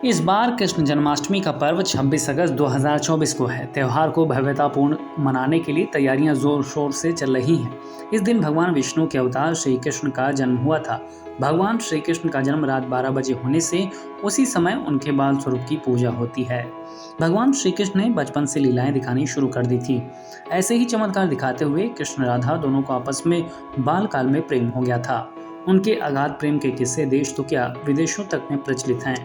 इस बार कृष्ण जन्माष्टमी का पर्व 26 अगस्त 2024 को है। त्यौहार को भव्यतापूर्ण मनाने के लिए तैयारियां जोर शोर से चल रही हैं। इस दिन भगवान विष्णु के अवतार श्री कृष्ण का जन्म हुआ था। भगवान श्री कृष्ण का जन्म रात 12 बजे होने से उसी समय उनके बाल स्वरूप की पूजा होती है। भगवान श्री कृष्ण ने बचपन से लीलाएं दिखानी शुरू कर दी थी। ऐसे ही चमत्कार दिखाते हुए कृष्ण राधा दोनों को आपस में बाल काल में प्रेम हो गया था। उनके अगाध प्रेम के किस्से देश तो क्या विदेशों तक में प्रचलित हैं।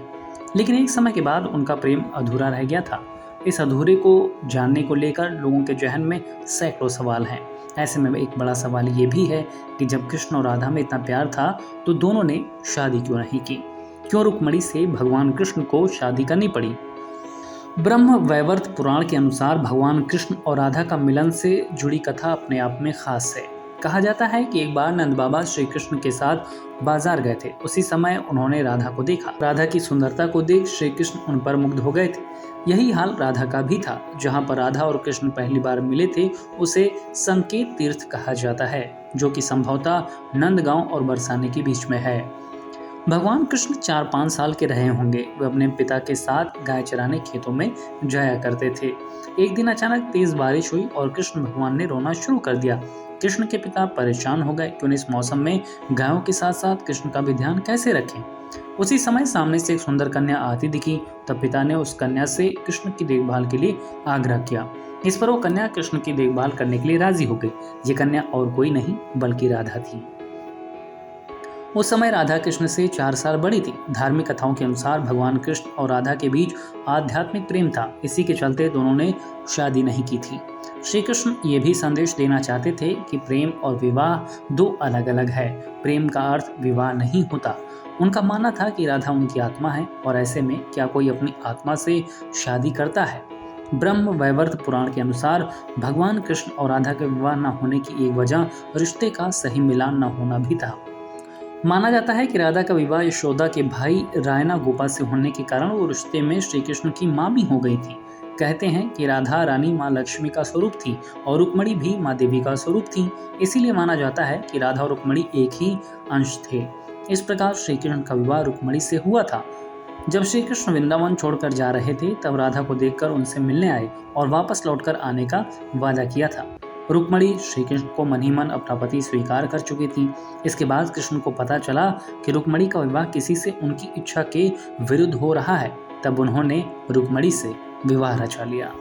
लेकिन एक समय के बाद उनका प्रेम अधूरा रह गया था। इस अधूरे को जानने को लेकर लोगों के जहन में सैकड़ों सवाल हैं। ऐसे में एक बड़ा सवाल ये भी है कि जब कृष्ण और राधा में इतना प्यार था तो दोनों ने शादी क्यों नहीं की? क्यों रुक्मिणी से भगवान कृष्ण को शादी करनी पड़ी? ब्रह्म वैवर्त पुराण के अनुसार भगवान कृष्ण और राधा का मिलन से जुड़ी कथा अपने आप में खास है। कहा जाता है कि एक बार नंद बाबा श्री कृष्ण के साथ बाजार गए थे। उसी समय उन्होंने राधा को देखा। राधा की सुंदरता को देख श्री कृष्ण उन पर मुग्ध हो गए थे। यही हाल राधा का भी था। जहां पर राधा और कृष्ण पहली बार मिले थे उसे संकेत तीर्थ कहा जाता है, जो कि संभवतः नंदगांव और बरसाने के बीच में है। भगवान कृष्ण 4-5 साल के रहे होंगे। वे अपने पिता के साथ गाय चराने खेतों में जाया करते थे। एक दिन अचानक तेज बारिश हुई और कृष्ण भगवान ने रोना शुरू कर दिया। कृष्ण के पिता परेशान हो गए कि उन्हें इस मौसम में गायों के साथ साथ कृष्ण का भी ध्यान कैसे रखें। उसी समय सामने से एक सुंदर कन्या आती दिखी। तब पिता ने उस कन्या से कृष्ण की देखभाल के लिए आग्रह किया। इस पर वो कन्या कृष्ण की देखभाल करने के लिए राजी हो गई। ये कन्या और कोई नहीं बल्कि राधा थी। उस समय राधा कृष्ण से 4 साल बड़ी थी। धार्मिक कथाओं के अनुसार भगवान कृष्ण और राधा के बीच आध्यात्मिक प्रेम था। इसी के चलते दोनों ने शादी नहीं की थी। श्री कृष्ण ये भी संदेश देना चाहते थे कि प्रेम और विवाह दो अलग अलग है। प्रेम का अर्थ विवाह नहीं होता। उनका मानना था कि राधा उनकी आत्मा है और ऐसे में क्या कोई अपनी आत्मा से शादी करता है? ब्रह्म वैवर्त पुराण के अनुसार भगवान कृष्ण और राधा के विवाह न होने की एक वजह रिश्ते का सही मिलान न होना भी था। माना जाता है कि राधा का विवाह यशोदा के भाई रायना गोपा से होने के कारण वो रिश्ते में श्री कृष्ण की मां भी हो गई थी। कहते हैं कि राधा रानी मां लक्ष्मी का स्वरूप थी और रुक्मिणी भी मां देवी का स्वरूप थी। इसीलिए माना जाता है कि राधा और रुक्मिणी एक ही अंश थे। इस प्रकार श्री कृष्ण का विवाह रुक्मिणी से हुआ था। जब श्री कृष्ण वृंदावन छोड़कर जा रहे थे तब राधा को देखकर उनसे मिलने आए और वापस लौटकर आने का वादा किया था। रुक्मिणी श्री कृष्ण को मन ही मन अपना पति स्वीकार कर चुकी थी। इसके बाद कृष्ण को पता चला कि रुक्मिणी का विवाह किसी से उनकी इच्छा के विरुद्ध हो रहा है। तब उन्होंने रुक्मिणी से विवाह रचा लिया।